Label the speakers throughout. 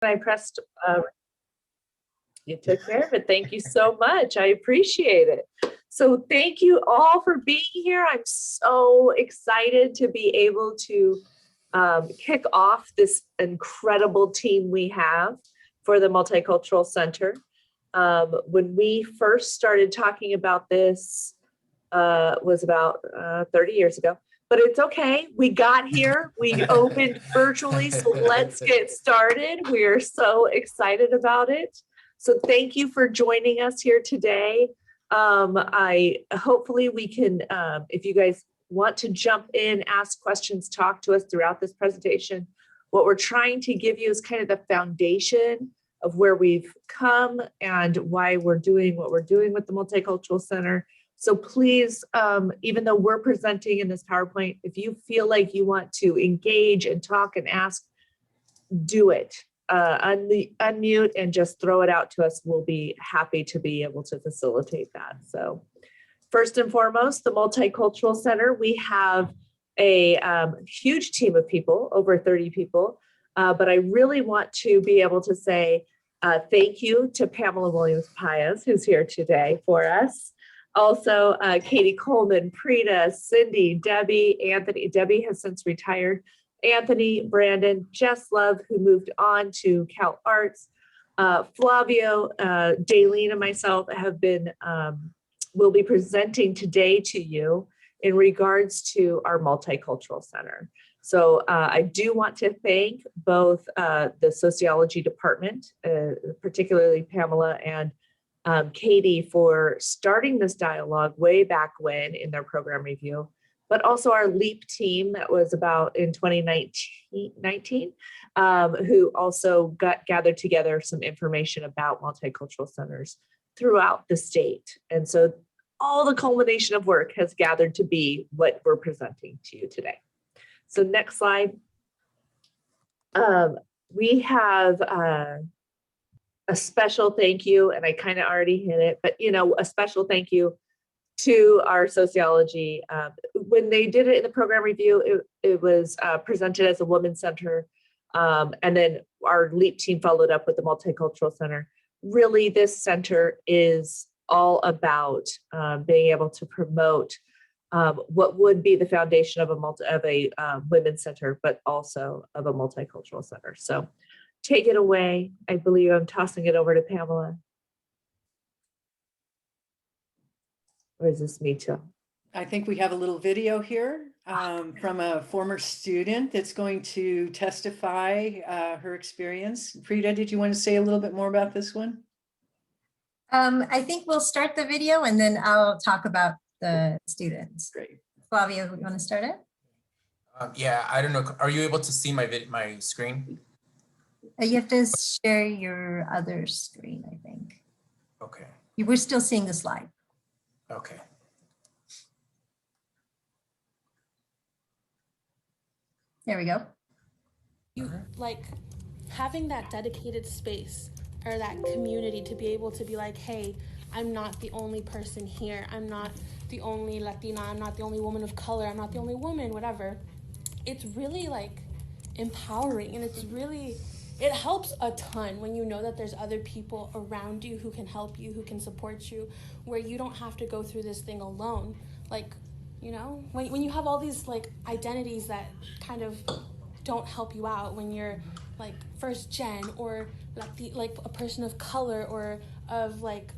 Speaker 1: I pressed, you took care of it. Thank you so much. I appreciate it. So thank you all for being here. I'm so excited to be able to kick off this incredible team we have for the Multicultural Center. When we first started talking about this was about 30 years ago. But it's okay. We got here. We opened virtually. So let's get started. We are so excited about it. So thank you for joining us here today. Hopefully we can, if you guys want to jump in, ask questions, talk to us throughout this presentation. What we're trying to give you is kind of the foundation of where we've come and why we're doing what we're doing with the Multicultural Center. So please, even though we're presenting in this PowerPoint, if you feel like you want to engage and talk and ask, do it. Unmute and just throw it out to us. We'll be happy to be able to facilitate that. So first and foremost, the Multicultural Center, we have a huge team of people, over 30 people, but I really want to be able to say thank you to Pamela Williams-Paez, who's here today for us. Also, Katie Coleman, Prita, Cindy, Debbie, Anthony. Debbie has since retired. Anthony, Brandon, Jess Love, who moved on to Cal Arts. Flavio, Daylene, and myself have been, will be presenting today to you in regards to our Multicultural Center. So I do want to thank both the sociology department, particularly Pamela and Katie, for starting this dialogue way back when in their program review, but also our LEAP team that was about in 2019, who also gathered together some information about multicultural centers throughout the state. And so all the culmination of work has gathered to be what we're presenting to you today. So next slide. We have a special thank you, and I kind of already hit it, but a special thank you to our sociology. When they did it in the program review, it was presented as a women's center, and then our LEAP team followed up with the Multicultural Center. Really, this center is all about being able to promote what would be the foundation of a women's center, but also of a multicultural center. So take it away. I believe I'm tossing it over to Pamela. Or is this me too?
Speaker 2: I think we have a little video here from a former student that's going to testify her experience. Prita, did you want to say a little bit more about this one?
Speaker 3: I think we'll start the video and then I'll talk about the students.
Speaker 2: Great.
Speaker 3: Flavio, you want to start it?
Speaker 4: Yeah, I don't know. Are you able to see my screen?
Speaker 3: You have to share your other screen, I think.
Speaker 4: Okay.
Speaker 3: You were still seeing the slide.
Speaker 4: Okay.
Speaker 3: There we go.
Speaker 5: You like having that dedicated space or that community to be able to be like, hey, I'm not the only person here. I'm not the only Latina. I'm not the only woman of color. I'm not the only woman, whatever. It's really like empowering, and it helps a ton when you know that there's other people around you who can help you, who can support you, where you don't have to go through this thing alone. Like, when you have all these like identities that kind of don't help you out when you're like first gen or like a person of color or of like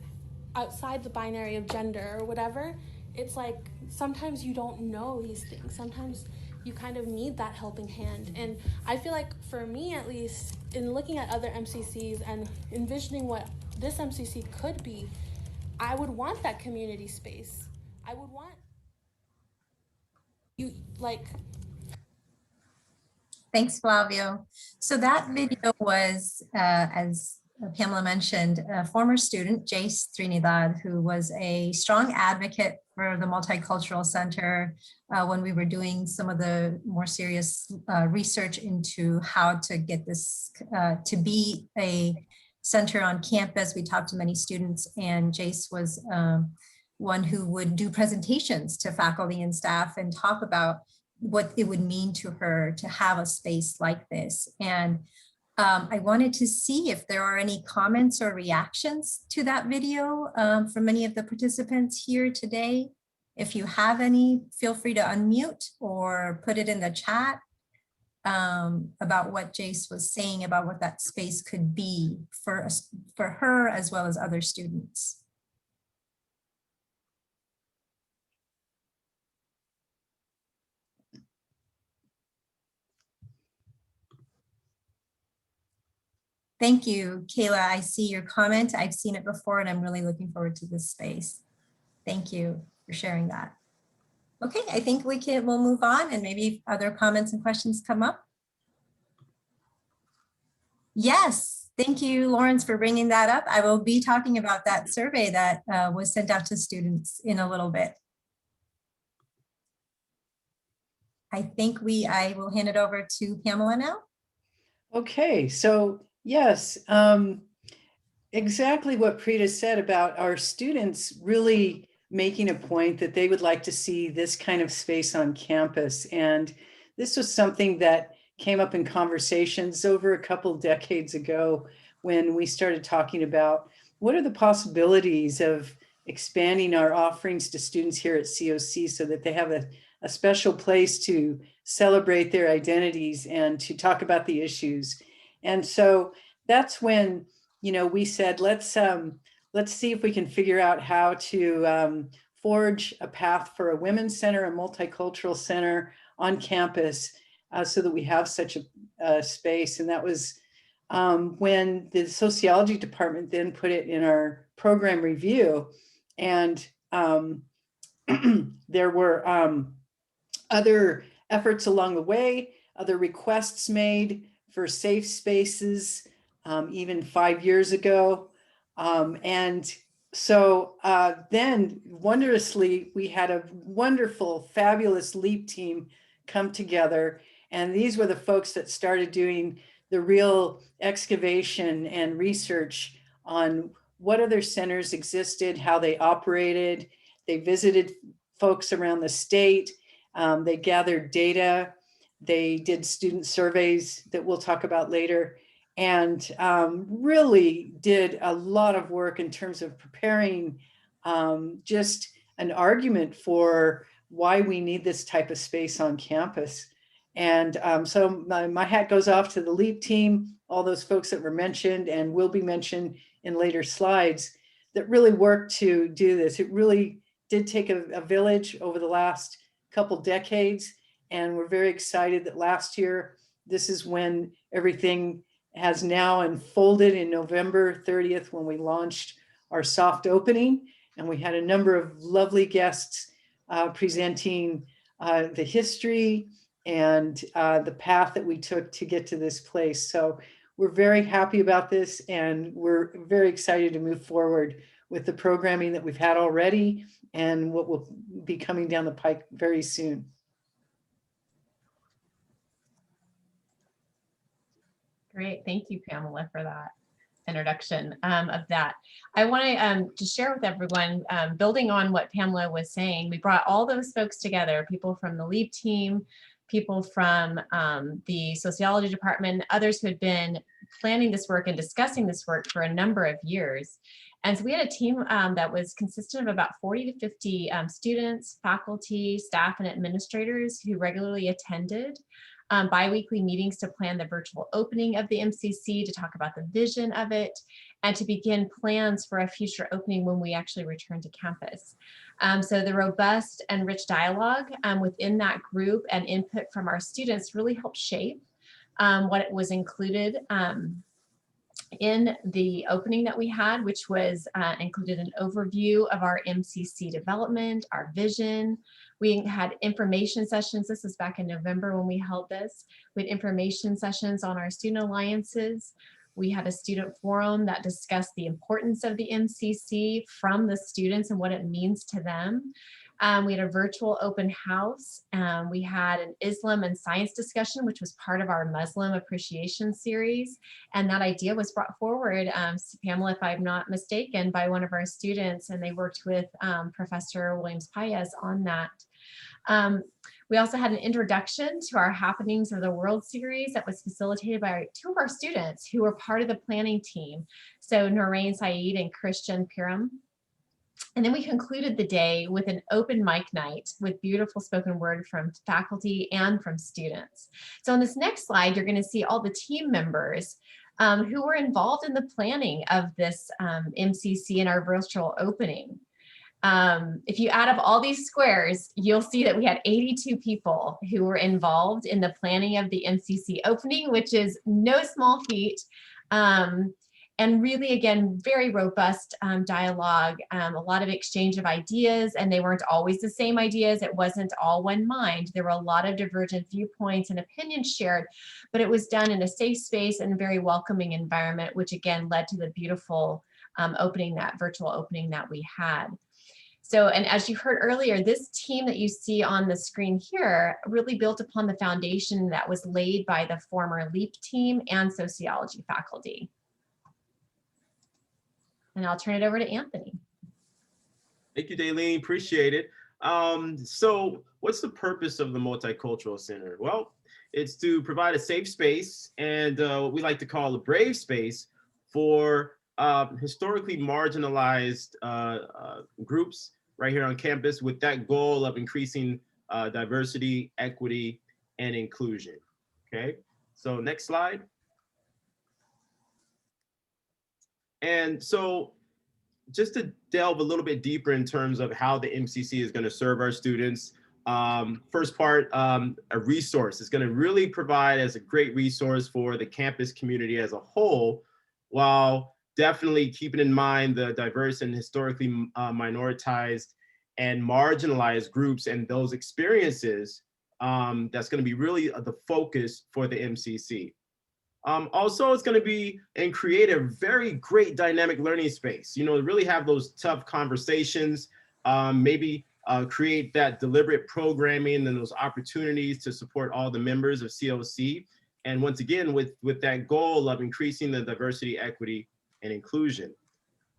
Speaker 5: outside the binary of gender or whatever, it's like sometimes you don't know these things. Sometimes you kind of need that helping hand. And I feel like for me, at least, in looking at other MCCs and envisioning what this MCC could be, I would want that community space. I would want you like.
Speaker 3: Thanks, Flavio. So that video was, as Pamela mentioned, a former student, Jace Trinidad, who was a strong advocate for the Multicultural Center when we were doing some of the more serious research into how to get this to be a center on campus. We talked to many students, and Jace was one who would do presentations to faculty and staff and talk about what it would mean to her to have a space like this. And I wanted to see if there are any comments or reactions to that video from many of the participants here today. If you have any, feel free to unmute or put it in the chat about what Jace was saying about what that space could be for her as well as other students. Thank you, Kayla. I see your comment. I've seen it before and I'm really looking forward to this space. Thank you for sharing that. Okay, I think we'll move on and maybe other comments and questions come up. Yes, thank you, Lawrence, for bringing that up. I will be talking about that survey that was sent out to students in a little bit. I think I will hand it over to Pamela now.
Speaker 2: Okay, so yes, exactly what Preeta said about our students really making a point that they would like to see this kind of space on campus. And this was something that came up in conversations over a couple decades ago when we started talking about what are the possibilities of expanding our offerings to students here at COC so that they have a special place to celebrate their identities and to talk about the issues. And so that's when, you know, we said, let's see if we can figure out how to forge a path for a women's center, a multicultural center on campus so that we have such a space. And that was when the sociology department then put it in our program review. And there were other efforts along the way, other requests made for safe spaces, even 5 years ago. And so then wondrously, we had a wonderful, fabulous LEAP team come together. And these were the folks that started doing the real excavation and research on what other centers existed, how they operated. They visited folks around the state. They gathered data. They did student surveys that we'll talk about later, and really did a lot of work in terms of preparing just an argument for why we need this type of space on campus. And so my hat goes off to the LEAP team, all those folks that were mentioned and will be mentioned in later slides that really worked to do this. It really did take a village over the last couple decades. And we're very excited that last year, this is when everything has now unfolded in November 30th, when we launched our soft opening. And we had a number of lovely guests presenting the history and the path that we took to get to this place. So we're very happy about this, and we're very excited to move forward with the programming that we've had already and what will be coming down the pike very soon.
Speaker 6: Great, thank you, Pamela, for that introduction of that. I want to share with everyone, building on what Pamela was saying, we brought all those folks together, people from the LEAP team, people from the sociology department, others who had been planning this work and discussing this work for a number of years. And so we had a team that was consistent of about 40 to 50 students, faculty, staff, and administrators who regularly attended bi-weekly meetings to plan the virtual opening of the MCC, to talk about the vision of it, and to begin plans for a future opening when we actually return to campus. So the robust and rich dialogue within that group and input from our students really helped shape what was included in the opening that we had, which was included an overview of our MCC development, our vision. We had information sessions. This is back in November when we held this. We had information sessions on our student alliances. We had a student forum that discussed the importance of the MCC from the students and what it means to them. We had a virtual open house. We had an Islam and science discussion, which was part of our Muslim appreciation series. And that idea was brought forward, Pamela, if I'm not mistaken, by one of our students, and they worked with Professor Williams-Paez on that. We also had an introduction to our Happenings of the World series that was facilitated by 2 of our students who were part of the planning team. So Noreen Saeed and Christian Piram. And then we concluded the day with an open mic night with beautiful spoken word from faculty and from students. So on this next slide, you're going to see all the team members who were involved in the planning of this MCC and our virtual opening. If you add up all these squares, you'll see that we had 82 people who were involved in the planning of the MCC opening, which is no small feat. And really, again, very robust dialogue, a lot of exchange of ideas, and they weren't always the same ideas. It wasn't all one mind. There were a lot of divergent viewpoints and opinions shared, but it was done in a safe space and a very welcoming environment, which again led to the beautiful opening, that virtual opening that we had. So, and as you heard earlier, this team that you see on the screen here really built upon the foundation that was laid by the former LEAP team and sociology faculty. And I'll turn it over to Anthony.
Speaker 7: Thank you, Daylene, appreciate it. So what's the purpose of the Multicultural Center? Well, it's to provide a safe space and what we like to call a brave space for historically marginalized groups right here on campus, with that goal of increasing diversity, equity, and inclusion. Okay, so next slide. And so just to delve a little bit deeper in terms of how the MCC is going to serve our students, first part, a resource. It's going to really provide as a great resource for the campus community as a whole, while definitely keeping in mind the diverse and historically minoritized and marginalized groups and those experiences. That's going to be really the focus for the MCC. Also, it's going to be and create a very great dynamic learning space, you know, really have those tough conversations, maybe create that deliberate programming and those opportunities to support all the members of CLC. And once again, with that goal of increasing the diversity, equity, and inclusion.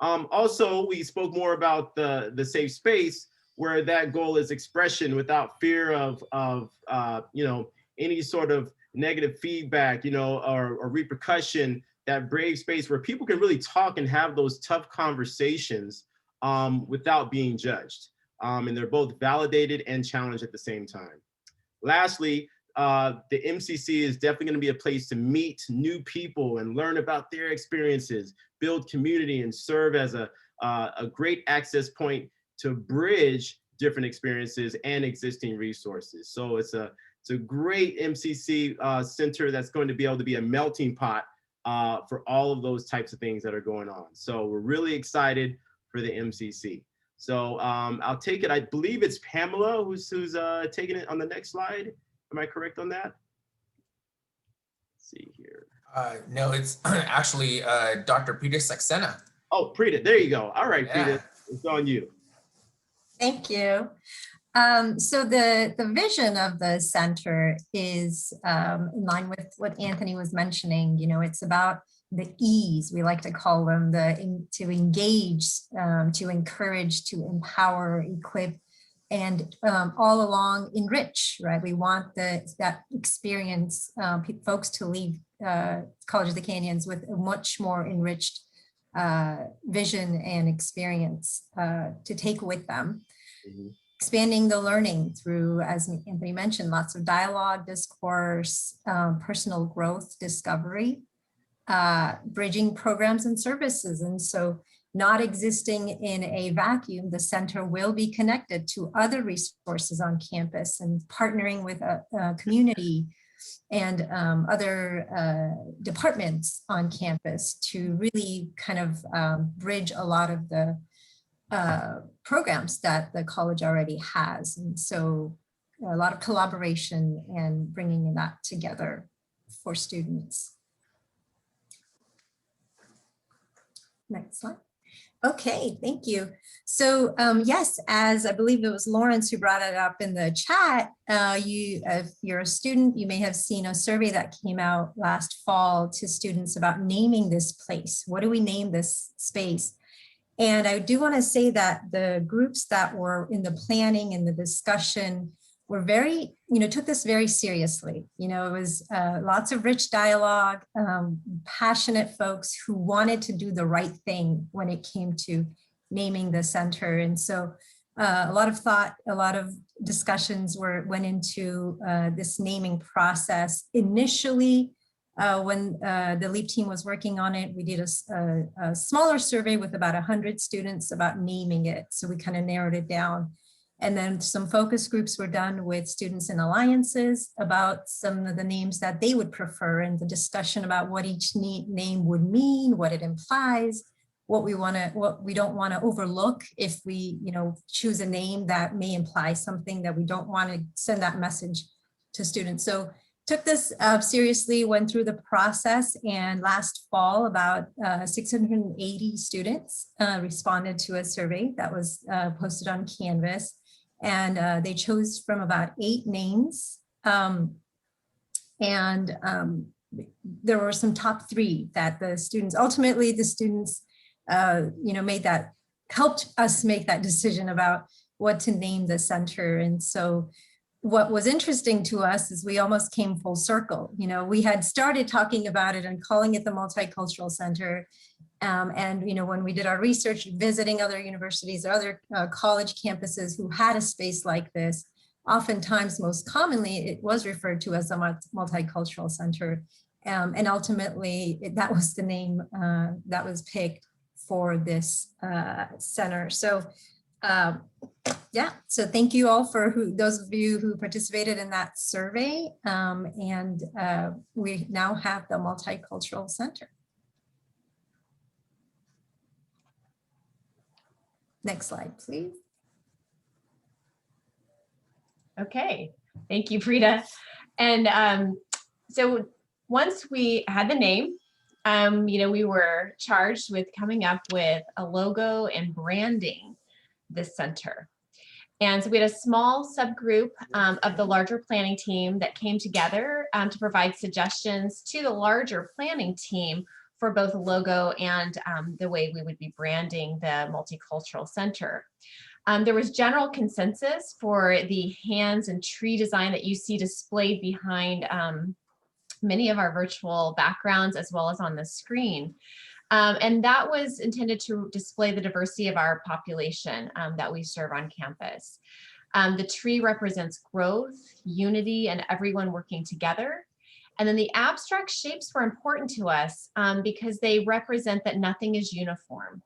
Speaker 7: Also, we spoke more about the safe space, where that goal is expression without fear of you know, any sort of negative feedback, you know, or repercussion. That brave space where people can really talk and have those tough conversations without being judged. And they're both validated and challenged at the same time. Lastly, the MCC is definitely going to be a place to meet new people and learn about their experiences, build community, and serve as a great access point to bridge different experiences and existing resources. So it's a great MCC center that's going to be able to be a melting pot for all of those types of things that are going on. So we're really excited for the MCC. So I'll take it. I believe it's Pamela who's taking it on the next slide. Am I correct on that? Let's see here.
Speaker 4: No, it's actually Dr. Peter Saxena.
Speaker 7: Oh, Preeta, there you go. All right,
Speaker 4: Yeah.
Speaker 7: Preeta, it's on you.
Speaker 3: Thank you. So the vision of the center is in line with what Anthony was mentioning. You know, it's about the ease, we like to call them, to engage, to encourage, to empower, equip, and all along enrich, right? We want that experience, folks to leave College of the Canyons with a much more enriched vision and experience to take with them. Mm-hmm. Expanding the learning through, as Anthony mentioned, lots of dialogue, discourse, personal growth, discovery, bridging programs and services. And so not existing in a vacuum, the center will be connected to other resources on campus and partnering with a community and other departments on campus to really kind of bridge a lot of the programs that the college already has. And so a lot of collaboration and bringing that together for students. Next slide. Okay, thank you. So yes, as I believe it was Lawrence who brought it up in the chat, if you're a student, you may have seen a survey that came out last fall to students about naming this place. What do we name this space? And I do want to say that the groups that were in the planning and the discussion were very, took this very seriously. It was lots of rich dialogue, passionate folks who wanted to do the right thing when it came to naming the center. And so a lot of thought, a lot of discussions went into this naming process. Initially, when the LEAP team was working on it, we did a smaller survey with about 100 students about naming it. So we kind of narrowed it down. And then some focus groups were done with students in alliances about some of the names that they would prefer, and the discussion about what each name would mean, what it implies, what we don't want to overlook if we, choose a name that may imply something that we don't want to send that message to students. So took this seriously, went through the process, and last fall about 680 students responded to a survey that was posted on Canvas. And they chose from about 8 names. There were some top 3 that the students, ultimately the students, helped us make that decision about what to name the center. And so what was interesting to us is we almost came full circle. We had started talking about it and calling it the Multicultural Center. When we did our research, visiting other universities, other college campuses who had a space like this, oftentimes, most commonly, it was referred to as a multicultural center. And ultimately, that was the name that was picked for this center. So so thank you all for those of you who participated in that survey. We now have the Multicultural Center. Next slide, please.
Speaker 6: Okay, thank you, Frida. And so once we had the name, we were charged with coming up with a logo and branding this center. And so we had a small subgroup of the larger planning team that came together to provide suggestions to the larger planning team for both logo and the way we would be branding the Multicultural Center. There was general consensus for the hands and tree design that you see displayed behind many of our virtual backgrounds as well as on the screen. And that was intended to display the diversity of our population that we serve on campus. The tree represents growth, unity, and everyone working together. And then the abstract shapes were important to us because they represent that nothing is uniform.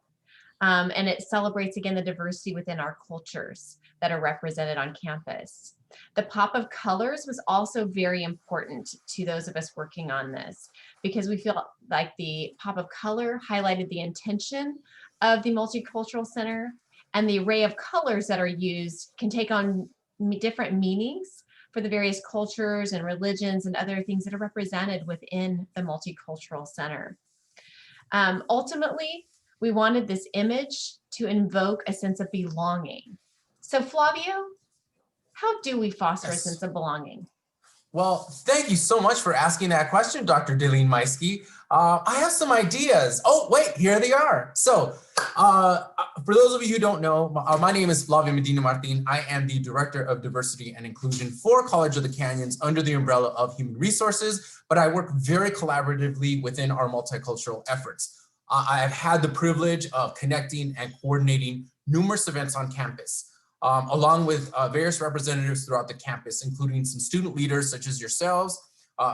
Speaker 6: And it celebrates, again, the diversity within our cultures that are represented on campus. The pop of colors was also very important to those of us working on this, because we feel like the pop of color highlighted the intention of the Multicultural Center, and the array of colors that are used can take on different meanings for the various cultures and religions and other things that are represented within the Multicultural Center. Ultimately, we wanted this image to invoke a sense of belonging. So Flavio, how do we foster a sense of belonging?
Speaker 4: Well, thank you so much for asking that question, Dr. Delene Maisky. I have some ideas. Oh, wait, here they are. So for those of you who don't know, my name is Flavio Medina Martin. I am the Director of Diversity and Inclusion for College of the Canyons under the umbrella of Human Resources, but I work very collaboratively within our multicultural efforts. I have had the privilege of connecting and coordinating numerous events on campus, along with various representatives throughout the campus, including some student leaders such as yourselves,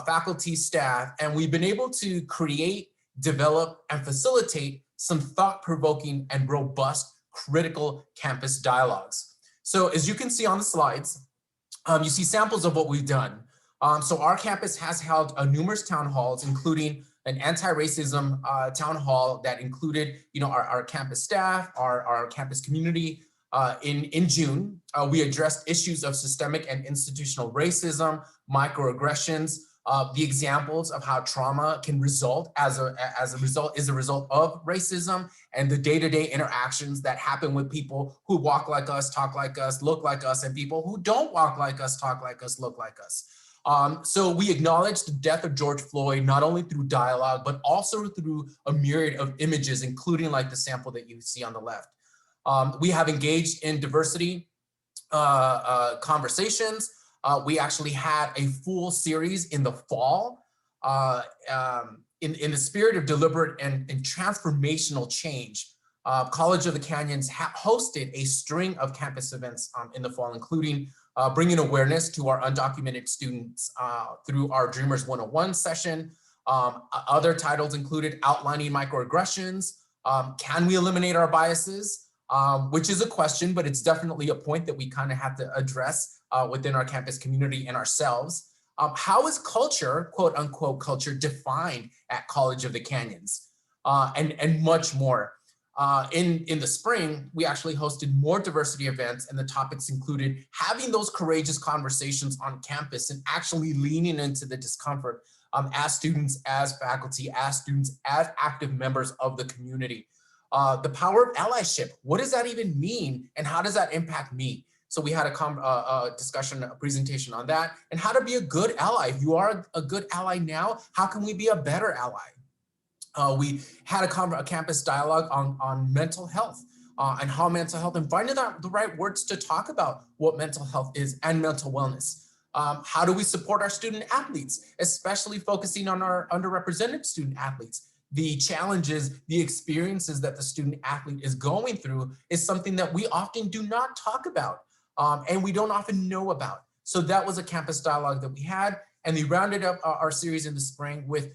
Speaker 4: faculty, staff, and we've been able to create, develop, and facilitate some thought-provoking and robust critical campus dialogues. So as you can see on the slides, you see samples of what we've done. So our campus has held numerous town halls, including an anti-racism town hall that included, our campus staff, our campus community. In June, we addressed issues of systemic and institutional racism, microaggressions, the examples of how trauma can result is a result of racism, and the day-to-day interactions that happen with people who walk like us, talk like us, look like us, and people who don't walk like us, talk like us, look like us. So we acknowledge the death of George Floyd, not only through dialogue, but also through a myriad of images, including like the sample that you see on the left. We have engaged in diversity conversations. We actually had a full series in the fall in the spirit of deliberate and transformational change. College of the Canyons hosted a string of campus events in the fall, including bringing awareness to our undocumented students through our Dreamers 101 session. Other titles included outlining microaggressions. Can we eliminate our biases? Which is a question, but it's definitely a point that we kind of have to address within our campus community and ourselves. How is culture, quote unquote, culture defined at College of the Canyons? And much more. In the spring, we actually hosted more diversity events, and the topics included having those courageous conversations on campus and actually leaning into the discomfort as students, as faculty, as students, as active members of the community. The power of allyship, what does that even mean? And how does that impact me? So we had a discussion, a presentation on that, and how to be a good ally. If you are a good ally now, how can we be a better ally? We had a campus dialogue on mental health and how mental health, and finding out the right words to talk about what mental health is and mental wellness. How do we support our student athletes, especially focusing on our underrepresented student athletes? The challenges, the experiences that the student athlete is going through is something that we often do not talk about and we don't often know about. So that was a campus dialogue that we had, and we rounded up our series in the spring with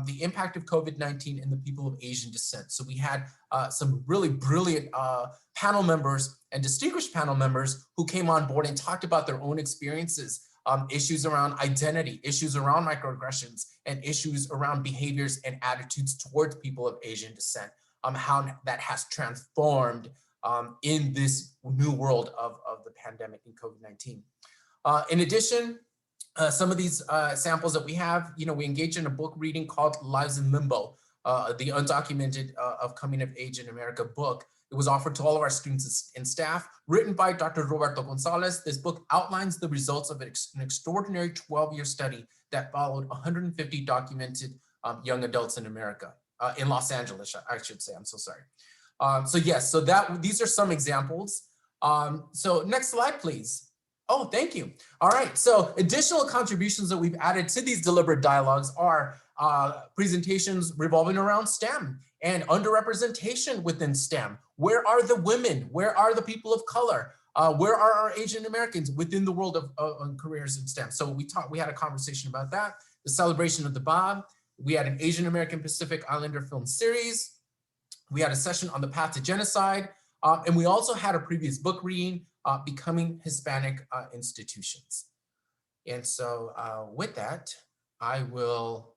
Speaker 4: the impact of COVID-19 and the people of Asian descent. So we had some really brilliant panel members and distinguished panel members who came on board and talked about their own experiences, issues around identity, issues around microaggressions, and issues around behaviors and attitudes towards people of Asian descent, how that has transformed in this new world of the pandemic and COVID-19. In addition, some of these samples that we have, we engage in a book reading called Lives in Limbo, the undocumented of coming of age in America book. It was offered to all of our students and staff, written by Dr. Roberto Gonzalez. This book outlines the results of an extraordinary 12-year study that followed 150 documented young adults in America, in Los Angeles, I should say, I'm so sorry. So yes, so these are some examples. So next slide, please. Oh, thank you. All right, so additional contributions that we've added to these deliberate dialogues are presentations revolving around STEM and underrepresentation within STEM. Where are the women? Where are the people of color? Where are our Asian Americans within the world of careers in STEM? So we had a conversation about that. The celebration of the Bob. We had an Asian American Pacific Islander film series. We had a session on the path to genocide. And we also had a previous book reading, Becoming Hispanic Institutions. And so with that, I will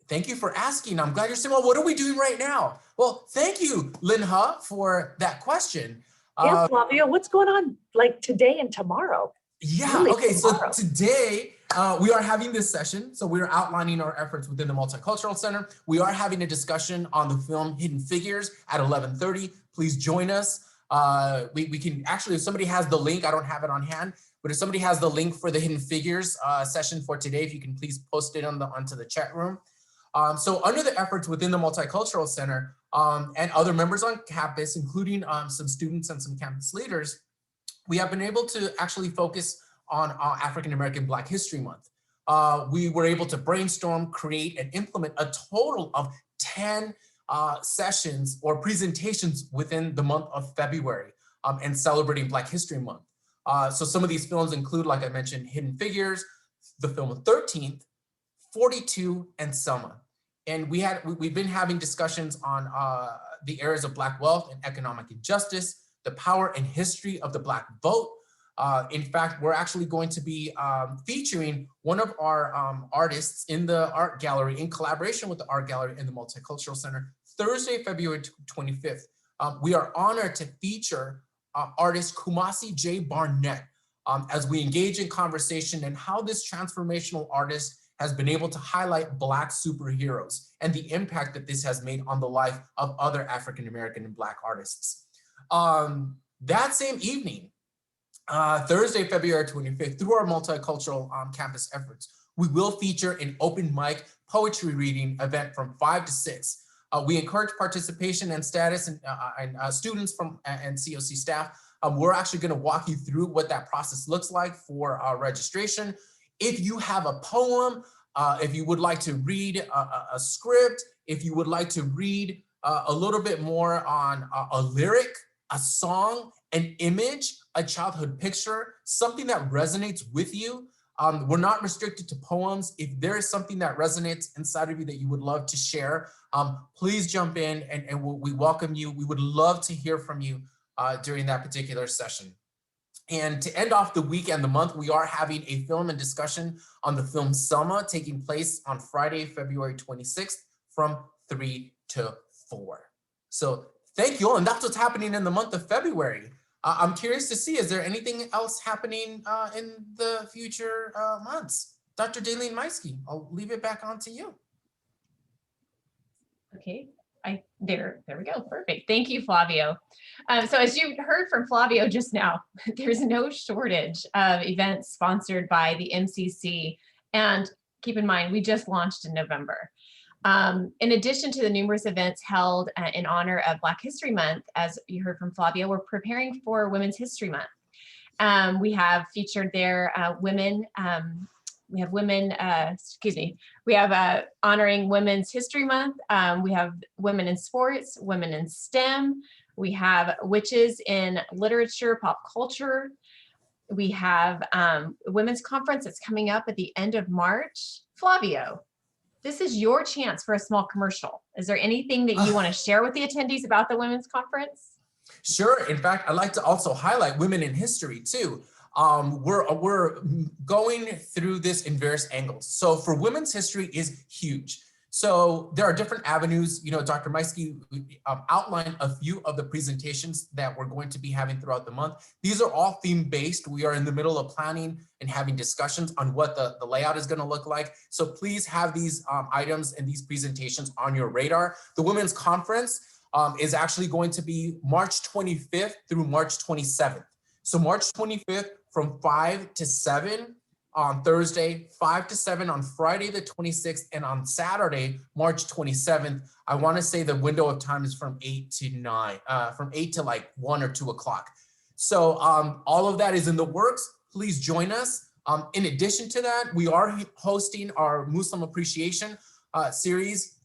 Speaker 4: thank you for asking. I'm glad you're saying, well, what are we doing right now? Well, thank you, Linha, for that question.
Speaker 1: Yes, Flavio, what's going on like today and tomorrow?
Speaker 4: Yeah,
Speaker 1: Really
Speaker 4: okay,
Speaker 1: tomorrow.
Speaker 4: so today we are having this session. So we're outlining our efforts within the Multicultural Center. We are having a discussion on the film Hidden Figures at 11:30. Please join us. We can actually, if somebody has the link, I don't have it on hand, but if somebody has the link for the Hidden Figures session for today, if you can please post it onto the chat room. So under the efforts within the Multicultural Center and other members on campus, including some students and some campus leaders, we have been able to actually focus on African American Black History Month. We were able to brainstorm, create, and implement a total of 10 sessions or presentations within the month of February and celebrating Black History Month. So some of these films include, like I mentioned, Hidden Figures, the film 13th, 42, and Selma. And we've been having discussions on the areas of Black wealth and economic injustice, the power and history of the Black vote. In fact, we're actually going to be featuring one of our artists in the art gallery in collaboration with the art gallery in the Multicultural Center, Thursday, February 25th. We are honored to feature artist Kumasi J. Barnett as we engage in conversation and how this transformational artist has been able to highlight Black superheroes and the impact that this has made on the life of other African American and Black artists. That same evening, Thursday, February 25th, through our multicultural campus efforts, we will feature an open mic poetry reading event from 5 to 6. We encourage participation and status and students and COC staff We're actually going to walk you through what that process looks like for registration. If you have a poem, if you would like to read a script, if you would like to read a little bit more on a lyric, a song, an image, a childhood picture, something that resonates with you. We're not restricted to poems. If there is something that resonates inside of you that you would love to share, please jump in and we welcome you. We would love to hear from you during that particular session. And to end off the week and the month, we are having a film and discussion on the film Selma taking place on Friday, February 26th from 3 to 4. So thank you all. And that's what's happening in the month of February. I'm curious to see, is there anything else happening in the future months? Dr. Daleen Maisky, I'll leave it back on to you.
Speaker 6: Okay, there we go. Perfect. Thank you, Flavio. So as you heard from Flavio just now, there's no shortage of events sponsored by the MCC. And keep in mind, we just launched in November. In addition to the numerous events held in honor of Black History Month, as you heard from Flavio, we're preparing for Women's History Month. We have featured there women, we have honoring Women's History Month. We have women in sports, women in STEM. We have witches in literature, pop culture. We have a women's conference that's coming up at the end of March. Flavio, this is your chance for a small commercial. Is there anything that you want to share with the attendees about the women's conference?
Speaker 4: Sure. In fact, I'd like to also highlight women in history too. We're going through this in various angles. So for women's history is huge. So there are different avenues. You know, Dr. Maisky outlined a few of the presentations that we're going to be having throughout the month. These are all theme-based. We are in the middle of planning and having discussions on what the layout is going to look like. So please have these items and these presentations on your radar. The Women's Conference is actually going to be March 25th through March 27th. So March 25th from 5 to 7 on Thursday, 5 to 7 on Friday the 26th, and on Saturday, March 27th. I want to say the window of time is from 8 to 9, from 8 to like 1 or 2 o'clock. So all of that is in the works. Please join us. In addition to that, we are hosting our Muslim Appreciation series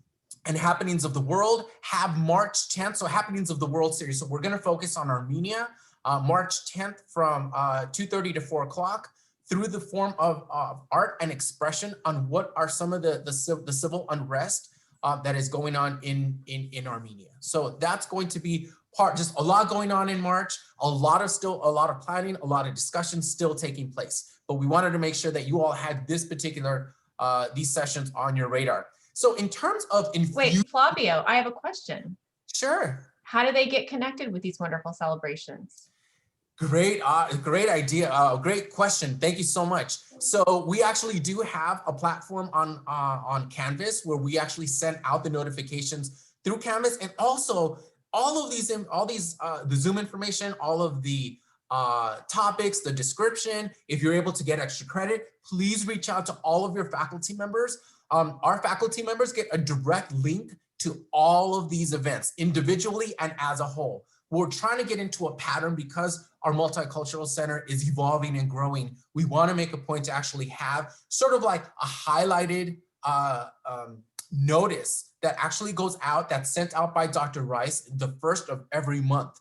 Speaker 4: and Happenings of the World, have March 10th. So Happenings of the World series. So we're going to focus on Armenia, March 10th from 2:30 to 4 o'clock. Through the form of art and expression on what are some of the civil unrest that is going on in Armenia. So that's going to be just a lot going on in March, a lot of planning, a lot of discussions still taking place. But we wanted to make sure that you all had this particular, these sessions on your radar. So in terms of—
Speaker 6: Wait, Flavio, I have a question.
Speaker 4: Sure.
Speaker 6: How do they get connected with these wonderful celebrations?
Speaker 4: Great idea. Great question. Thank you so much. So we actually do have a platform on Canvas where we actually send out the notifications through Canvas, and also all of these the Zoom information, all of the topics, the description. If you're able to get extra credit, please reach out to all of your faculty members. Our faculty members get a direct link to all of these events individually and as a whole. We're trying to get into a pattern because our Multicultural Center is evolving and growing. We want to make a point to actually have sort of like a highlighted notice that actually goes out, that's sent out by Dr. Rice the first of every month.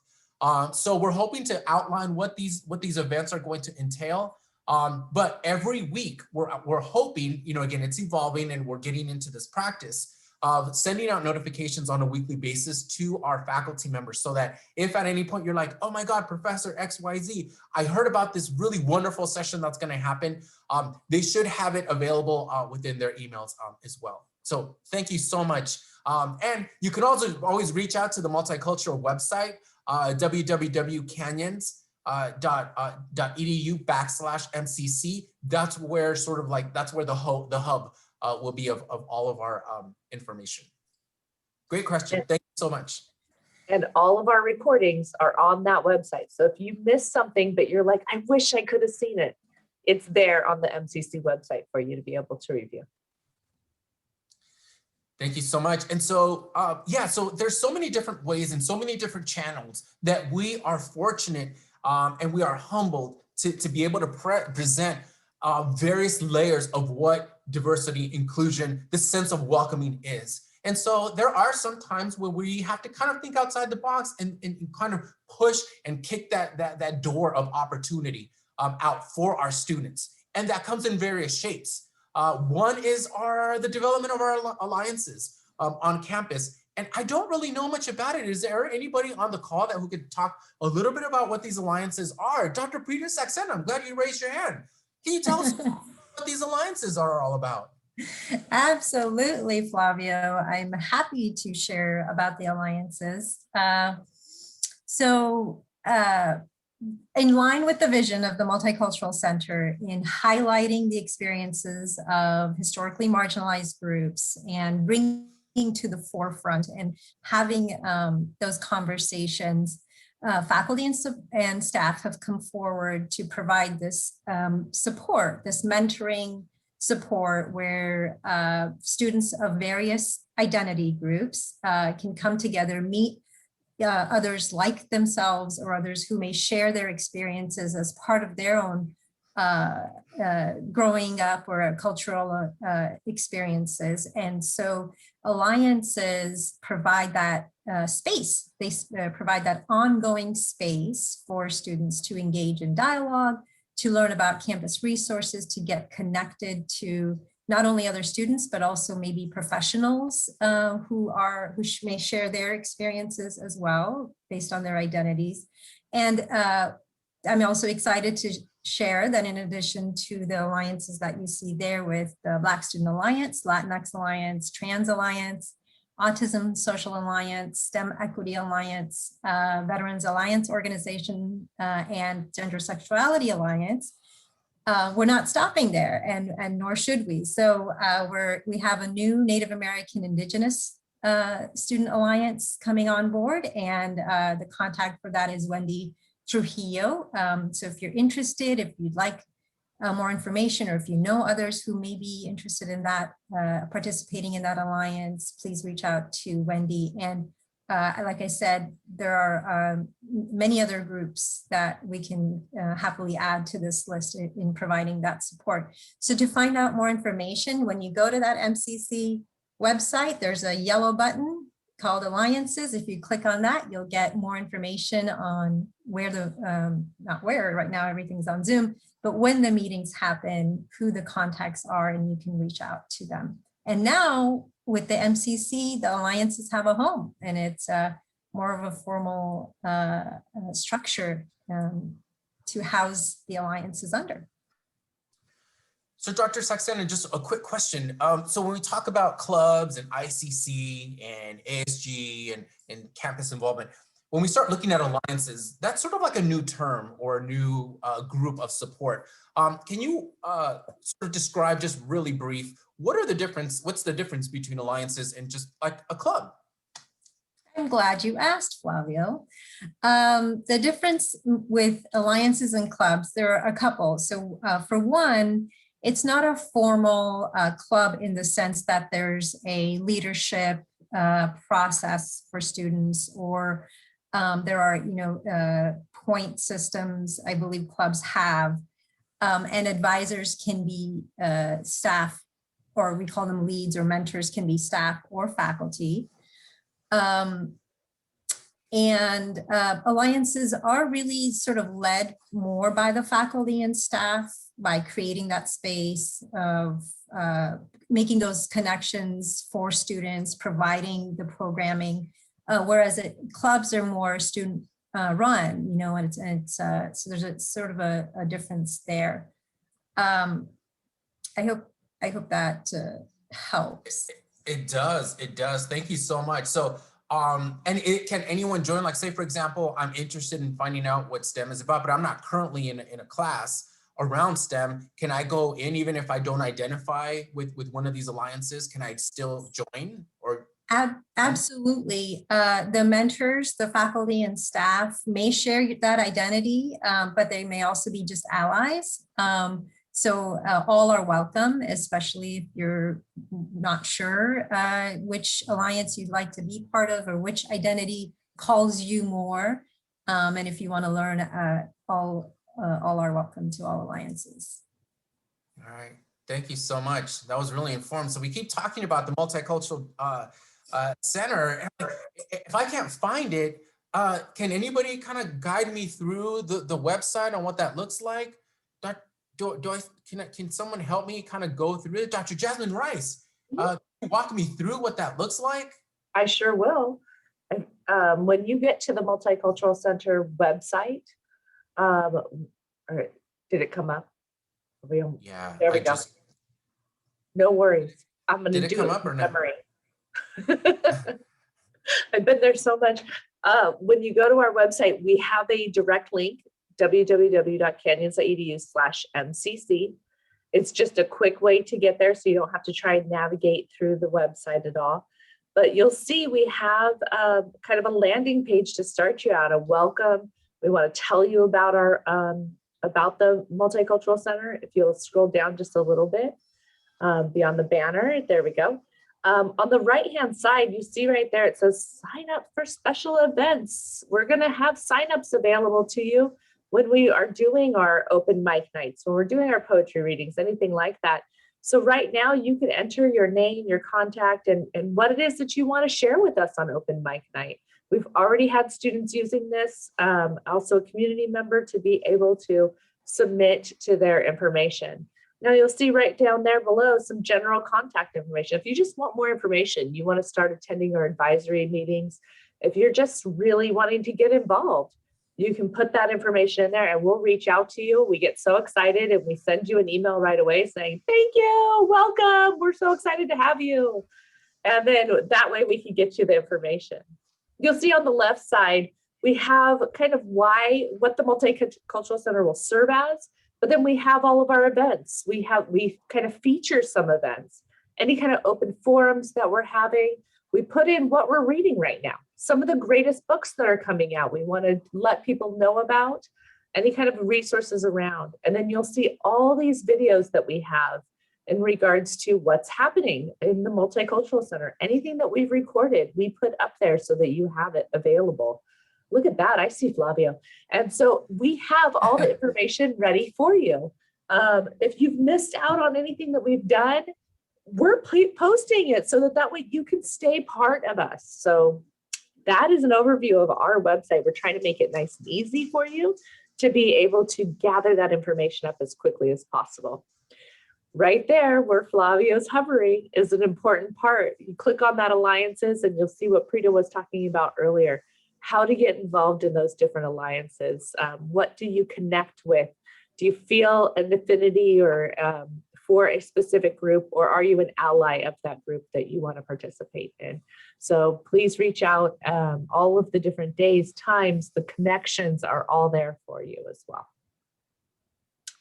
Speaker 4: So we're hoping to outline what these events are going to entail. But every week we're hoping, you know, again, it's evolving and we're getting into this practice of sending out notifications on a weekly basis to our faculty members, so that if at any point you're like, oh my God, Professor XYZ, I heard about this really wonderful session that's going to happen, they should have it available within their emails as well. So thank you so much. And you can also always reach out to the Multicultural website, www.canyons.edu/MCC. That's where the hub will be of all of our information. Great question. Thank you so much.
Speaker 1: And all of our recordings are on that website. So if you missed something, but you're like, I wish I could have seen it, it's there on the MCC website for you to be able to review.
Speaker 4: Thank you so much. And so, so there's so many different ways and so many different channels that we are fortunate And we are humbled to be able to present various layers of what diversity, inclusion, this sense of welcoming is. And so there are some times where we have to kind of think outside the box and kind of push and kick that door of opportunity out for our students. And that comes in various shapes. One is the development of our alliances on campus. And I don't really know much about it. Is there anybody on the call who could talk a little bit about what these alliances are? Dr. Peter Saxena, I'm glad you raised your hand. Can you tell us what these alliances are all about?
Speaker 3: Absolutely, Flavio. I'm happy to share about the alliances. In line with the vision of the Multicultural Center in highlighting the experiences of historically marginalized groups and bringing to the forefront and having those conversations, faculty and staff have come forward to provide this support, this mentoring support where students of various identity groups can come together, meet others like themselves or others who may share their experiences as part of their own growing up or cultural experiences. And so alliances provide that space. They provide that ongoing space for students to engage in dialogue, to learn about campus resources, to get connected to not only other students, but also maybe professionals who may share their experiences as well, based on their identities. And I'm also excited to share that in addition to the alliances that you see there with the Black Student Alliance, Latinx Alliance, Trans Alliance, Autism Social Alliance, STEM Equity Alliance, Veterans Alliance Organization, and Gender Sexuality Alliance, we're not stopping there, and nor should we. So we have a new Native American Indigenous Student Alliance coming on board, and the contact for that is Wendy Trujillo. So if you're interested, if you'd like more information, or if you know others who may be interested in that, participating in that alliance, please reach out to Wendy. And like I said, there are many other groups that we can happily add to this list in providing that support. So to find out more information, when you go to that MCC website, there's a yellow button called Alliances. If you click on that, you'll get more information on where not where, right now everything's on Zoom, but when the meetings happen, who the contacts are, and you can reach out to them. And now with the MCC, the alliances have a home, and it's more of a formal structure to house the alliances under.
Speaker 4: So Dr. Saxena, just a quick question. So when we talk about clubs and ICC and ASG and campus involvement, when we start looking at alliances, that's sort of like a new term or a new group of support. Can you sort of describe, just really brief, what's the difference between alliances and just like a club?
Speaker 3: I'm glad you asked, Flavio. The difference with alliances and clubs, there are a couple. So for one, it's not a formal club in the sense that there's a leadership process for students, or there are, point systems I believe clubs have, and advisors can be staff, or we call them leads, or mentors can be staff or faculty. And alliances are really sort of led more by the faculty and staff, by creating that space of making those connections for students, providing the programming, whereas clubs are more student run, and so there's a sort of a difference there. I hope that helps.
Speaker 4: It does. Thank you so much. So, can anyone join? Like, say, for example, I'm interested in finding out what STEM is about, but I'm not currently in a class around STEM. Can I go in even if I don't identify with one of these alliances? Can I still join? Or
Speaker 3: Absolutely. The mentors, the faculty and staff may share that identity, but they may also be just allies. So all are welcome, especially if you're not sure which alliance you'd like to be part of, or which identity calls you more. And if you want to learn, all are welcome to all alliances.
Speaker 4: All right. Thank you so much. That was really informed. So we keep talking about the Multicultural Center. If I can't find it, can anybody kind of guide me through the website on what that looks like? Can someone help me kind of go through it? Dr. Jasmine Rice, can you walk me through what that looks like?
Speaker 1: I sure will. When you get to the Multicultural Center website, did it come up?
Speaker 4: Yeah.
Speaker 1: There we go. No worries. I'm going to do it from memory. I've been there so much. When you go to our website, we have a direct link, www.canyons.edu/MCC. It's just a quick way to get there, so you don't have to try and navigate through the website at all. But you'll see we have kind of a landing page to start you out, a welcome. We want to tell you about our about the Multicultural Center. If you'll scroll down just a little bit beyond the banner, there we go. On the right-hand side, you see right there, it says sign up for special events. We're going to have signups available to you when we are doing our open mic nights, when we're doing our poetry readings, anything like that. So right now you can enter your name, your contact, and what it is that you want to share with us on open mic night. We've already had students using this, also a community member, to be able to submit to their information. Now you'll see right down there below some general contact information. If you just want more information, you want to start attending our advisory meetings, if you're just really wanting to get involved, you can put that information in there and we'll reach out to you. We get so excited and we send you an email right away saying, thank you, welcome, we're so excited to have you. And then that way we can get you the information. You'll see on the left side, we have kind of what the Multicultural Center will serve as, but then we have all of our events. We kind of feature some events, any kind of open forums that we're having. We put in what we're reading right now, some of the greatest books that are coming out. We want to let people know about any kind of resources around. And then you'll see all these videos that we have in regards to what's happening in the Multicultural Center. Anything that we've recorded, we put up there so that you have it available. Look at that, I see Flavio. And so we have all the information ready for you. If you've missed out on anything that we've done, we're posting it so that way you can stay part of us. So that is an overview of our website. We're trying to make it nice and easy for you to be able to gather that information up as quickly as possible. Right there where Flavio's hovering is an important part. You click on that alliances and you'll see what Prita was talking about earlier, how to get involved in those different alliances. What do you connect with? Do you feel an affinity or for a specific group, or are you an ally of that group that you want to participate in? So please reach out. All of the different days, times, the connections are all there for you as well.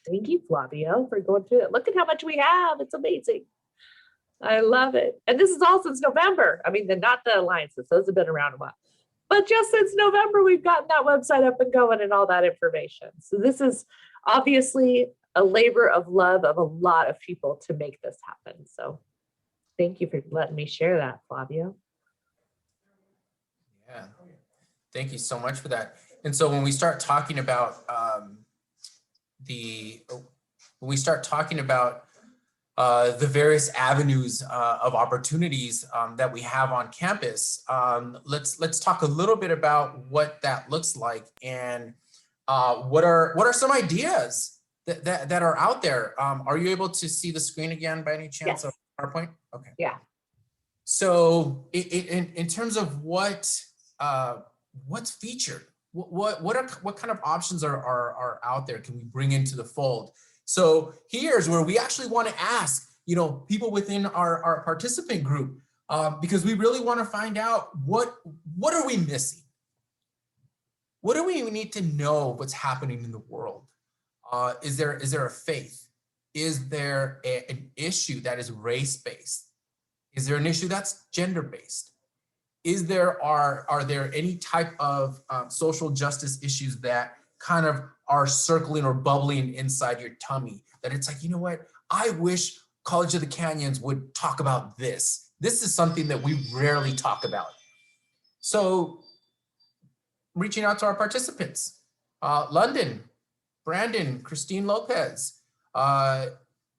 Speaker 1: Thank you, Flavio, for going through it. Look at how much we have. It's amazing. I love it. And this is all since November. I mean, not the alliances. Those have been around a while. But just since November, we've gotten that website up and going and all that information. So this is obviously a labor of love of a lot of people to make this happen. So thank you for letting me share that, Flavio.
Speaker 4: Yeah, thank you so much for that. And so when we start talking about the various avenues of opportunities that we have on campus, let's talk a little bit about what that looks like and what are some ideas that are out there. Are you able to see the screen again by any chance?
Speaker 1: Yes.
Speaker 4: PowerPoint? Okay.
Speaker 1: Yeah.
Speaker 4: So in terms of what's featured, what kind of options are out there can we bring into the fold? So here's where we actually want to ask, people within our participant group, because we really want to find out what are we missing? What do we need to know what's happening in the world? Is there a faith? Is there an issue that is race-based? Is there an issue that's gender-based? Are there any type of social justice issues that kind of are circling or bubbling inside your tummy that it's like, you know what? I wish College of the Canyons would talk about this. This is something that we rarely talk about. So reaching out to our participants. London, Brandon, Christine Lopez,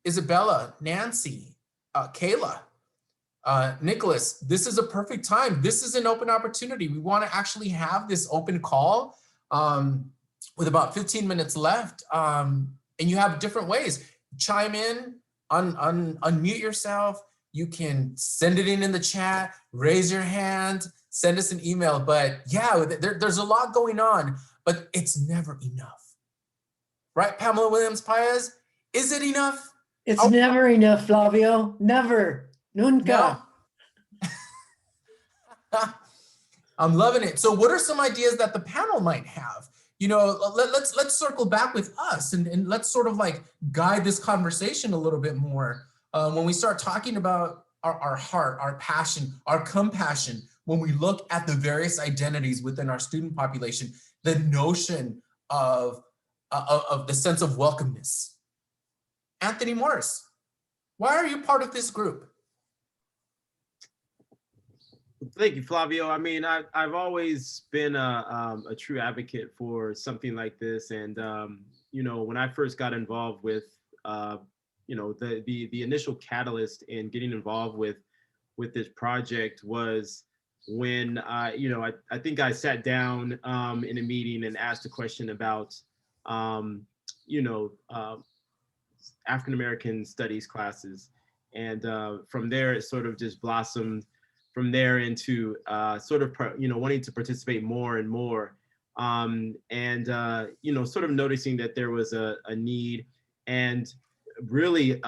Speaker 4: Isabella, Nancy, Kayla, Nicholas, this is a perfect time. This is an open opportunity. We want to actually have this open call with about 15 minutes left. And you have different ways. Chime in, unmute yourself. You can send it in the chat, raise your hand, send us an email. But yeah, there's a lot going on, but it's never enough. Right, Pamela Williams-Paez? Is it enough?
Speaker 2: It's never enough, Flavio. Never. Nunca.
Speaker 4: No? I'm loving it. So what are some ideas that the panel might have? You know, let's circle back with us and let's sort of like guide this conversation a little bit more. When we start talking about our heart, our passion, our compassion, when we look at the various identities within our student population, the notion of the sense of welcomeness. Anthony Morris, why are you part of this group?
Speaker 7: Thank you, Flavio. I mean, I've always been a true advocate for something like this. And, you know, when I first got involved with, you know, the initial catalyst in getting involved with this project was when, you know, I think I sat down in a meeting and asked a question about, you know, African-American studies classes. And from there, it sort of just blossomed from there into sort of, you know, wanting to participate more and more. You know, sort of noticing that there was a need and really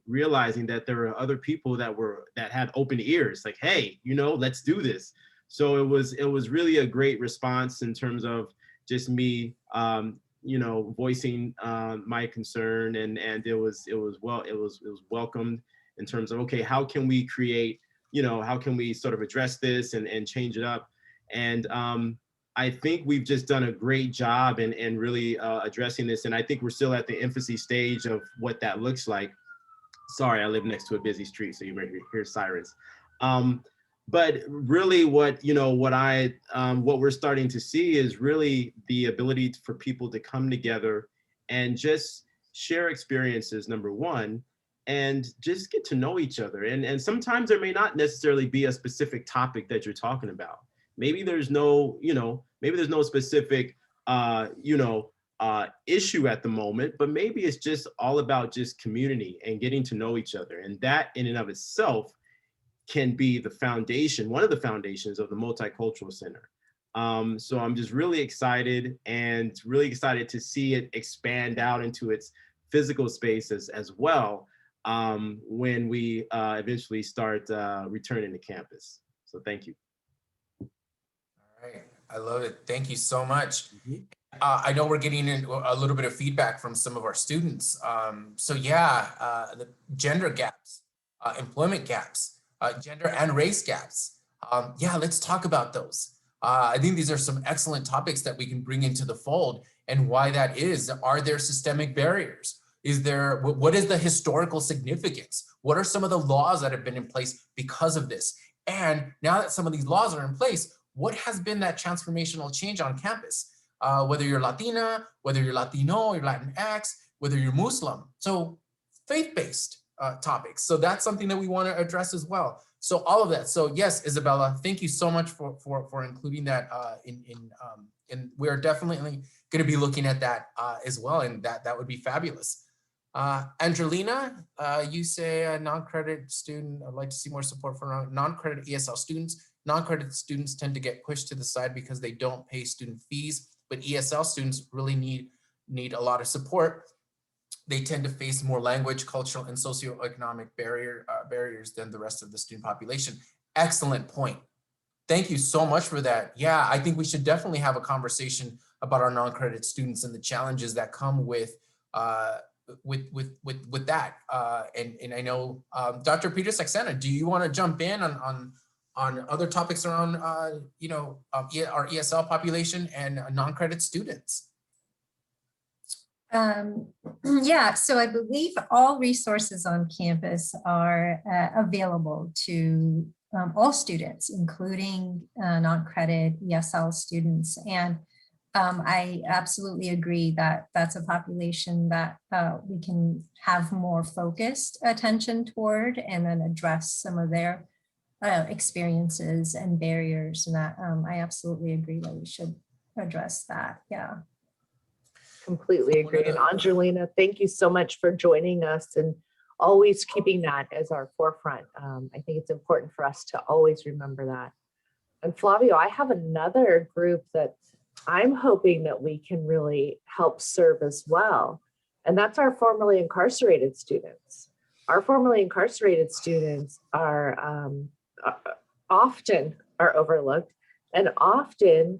Speaker 7: realizing that there were other people that had open ears, like, hey, you know, let's do this. So it was really a great response in terms of just me, you know, voicing my concern, and it was welcomed in terms of, okay, how can we create, you know, how can we sort of address this and change it up? And I think we've just done a great job in really addressing this. And I think we're still at the infancy stage of what that looks like. Sorry, I live next to a busy street, so you may hear sirens. But really what we're starting to see is really the ability for people to come together and just share experiences, number one, and just get to know each other. And sometimes there may not necessarily be a specific topic that you're talking about. Maybe there's no, you know, maybe there's no specific, issue at the moment, but maybe it's just all about just community and getting to know each other. And that in and of itself can be the foundation, one of the foundations of the Multicultural Center. So I'm just really excited to see it expand out into its physical spaces as well when we eventually start returning to campus. So thank you.
Speaker 4: All right, I love it. Thank you so much. I know we're getting a little bit of feedback from some of our students. So yeah, the gender gaps, employment gaps, gender and race gaps. Yeah, let's talk about those. I think these are some excellent topics that we can bring into the fold, and why that is. Are there systemic barriers? What is the historical significance? What are some of the laws that have been in place because of this? And now that some of these laws are in place, what has been that transformational change on campus? Whether you're Latina, whether you're Latino, you're Latinx, whether you're Muslim. So faith-based topics. So that's something that we want to address as well. So all of that. So yes, Isabella, thank you so much for including that and we're definitely going to be looking at that as well. And that would be fabulous. Angelina, you say a non-credit student, I'd like to see more support for non-credit ESL students. Non-credit students tend to get pushed to the side because they don't pay student fees, but ESL students really need a lot of support. They tend to face more language, cultural, and socioeconomic barriers than the rest of the student population. Excellent point. Thank you so much for that. Yeah, I think we should definitely have a conversation about our non-credit students and the challenges that come with that. And I know Dr. Peter Saxena, do you want to jump in on other topics around our ESL population and non-credit students?
Speaker 3: Yeah, so I believe all resources on campus are available to all students, including non-credit ESL students. And I absolutely agree that that's a population that we can have more focused attention toward and then address some of their experiences and barriers. And that I absolutely agree that we should address that. Yeah.
Speaker 1: Completely agree. And Angelina, thank you so much for joining us and always keeping that as our forefront. I think it's important for us to always remember that. And Flavio, I have another group that I'm hoping that we can really help serve as well. And that's our formerly incarcerated students. Our formerly incarcerated students are often overlooked and often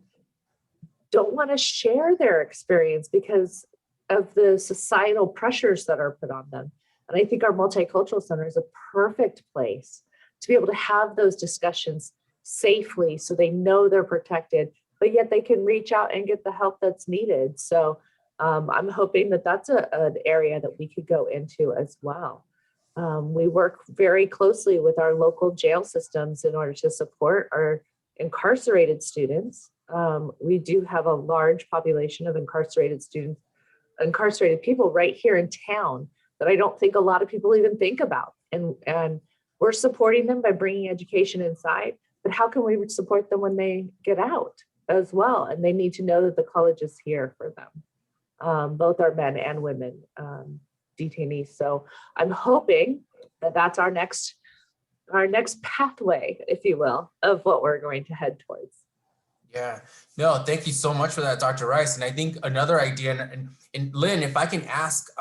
Speaker 1: don't want to share their experience because of the societal pressures that are put on them. And I think our Multicultural Center is a perfect place to be able to have those discussions safely so they know they're protected, but yet they can reach out and get the help that's needed. So I'm hoping that that's an area that we could go into as well. We work very closely with our local jail systems in order to support our incarcerated students. We do have a large population of incarcerated students, incarcerated people right here in town that I don't think a lot of people even think about. And we're supporting them by bringing education inside, but how can we support them when they get out as well? And they need to know that the college is here for them, both our men and women detainees. So I'm hoping that that's our next pathway, if you will, of what we're going to head towards.
Speaker 4: Yeah, no, thank you so much for that, Dr. Rice. And I think another idea, and Lynn, if I can ask,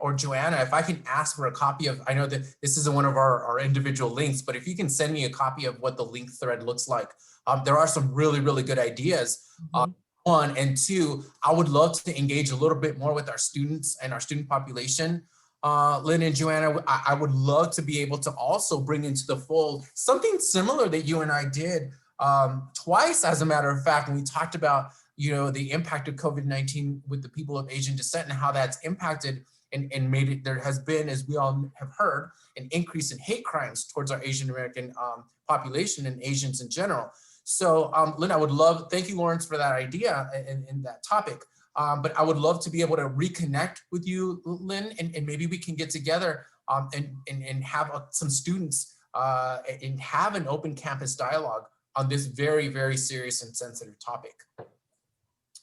Speaker 4: or Joanna, if I can ask for a copy of, I know that this isn't one of our individual links, but if you can send me a copy of what the link thread looks like. There are some really, really good ideas. One, and two, I would love to engage a little bit more with our students and our student population. Lynn and Joanna, I would love to be able to also bring into the fold something similar that you and I did twice, as a matter of fact, when we talked about, the impact of COVID-19 with the people of Asian descent and how that's impacted and made it, there has been, as we all have heard, an increase in hate crimes towards our Asian American population and Asians in general. So Lynn, I would love, thank you, Lawrence, for that idea and that topic. But I would love to be able to reconnect with you, Lynn, and maybe we can get together and have some students and have an open campus dialogue on this very, very serious and sensitive topic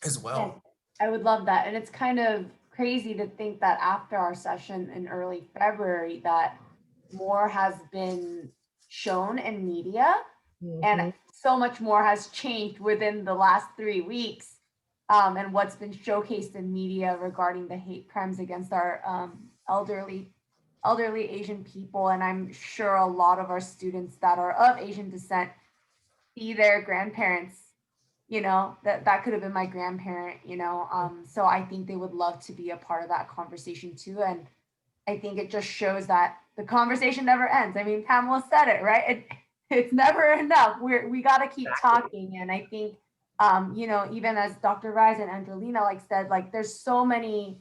Speaker 4: as well.
Speaker 8: I would love that. And it's kind of crazy to think that after our session in early February that more has been shown in media and so much more has changed within the last 3 weeks and what's been showcased in media regarding the hate crimes against our elderly Asian people. And I'm sure a lot of our students that are of Asian descent see their grandparents, that could have been my grandparent, so I think they would love to be a part of that conversation too. And I think it just shows that the conversation never ends. I mean, Pamela said it, right? It's never enough. We got to keep talking. And I think, even as Dr. Rice and Angelina said, there's so many,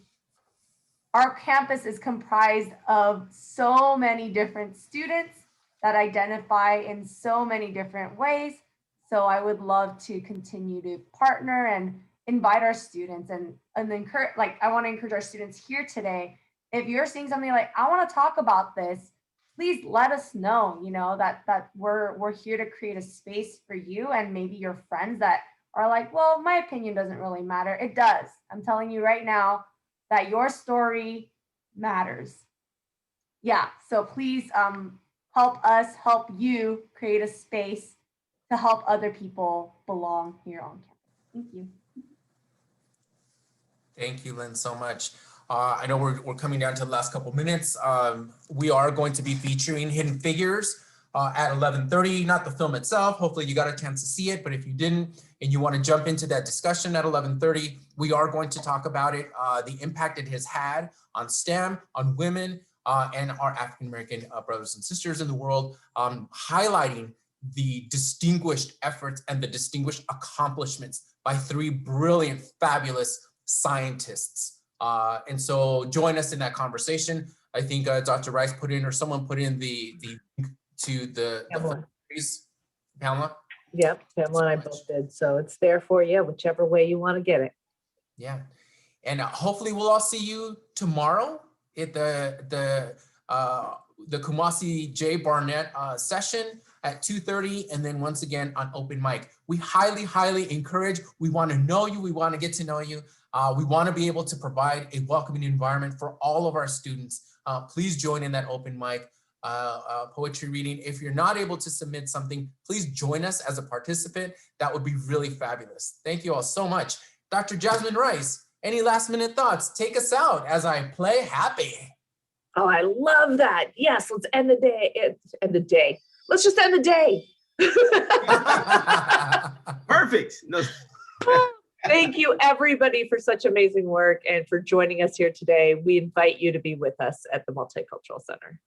Speaker 8: our campus is comprised of so many different students that identify in so many different ways. So I would love to continue to partner and invite our students and encourage, I want to encourage our students here today. If you're seeing something I want to talk about this, please let us know, that we're here to create a space for you and maybe your friends that are well, my opinion doesn't really matter. It does. I'm telling you right now that your story matters. Yeah, so please help us help you create a space to help other people belong here on campus. Thank you.
Speaker 4: Thank you, Lynn, so much. I know we're coming down to the last couple minutes. We are going to be featuring Hidden Figures at 11:30, not the film itself. Hopefully you got a chance to see it, but if you didn't and you want to jump into that discussion at 11:30, we are going to talk about it, the impact it has had on STEM, on women, and our African-American brothers and sisters in the world, highlighting the distinguished efforts and the distinguished accomplishments by 3 brilliant, fabulous scientists. And so join us in that conversation. I think Dr. Rice put in, or someone put in the link to the Please, Pamela.
Speaker 1: Yep, Pamela and I
Speaker 4: much.
Speaker 1: both did. So it's there for you, whichever way you want to get it.
Speaker 4: Yeah. And hopefully we'll all see you tomorrow at the Kumasi J. Barnett session at 2:30, and then once again on open mic. We highly encourage, we want to know you, we want to get to know you. We want to be able to provide a welcoming environment for all of our students. Please join in that open mic poetry reading. If you're not able to submit something, please join us as a participant. That would be really fabulous. Thank you all so much. Dr. Jasmine Rice, any last minute thoughts? Take us out as I play happy.
Speaker 1: Oh, I love that. Yes, let's end the day. Let's just end the day.
Speaker 7: Perfect. No.
Speaker 1: Thank you, everybody, for such amazing work and for joining us here today. We invite you to be with us at the Multicultural Center.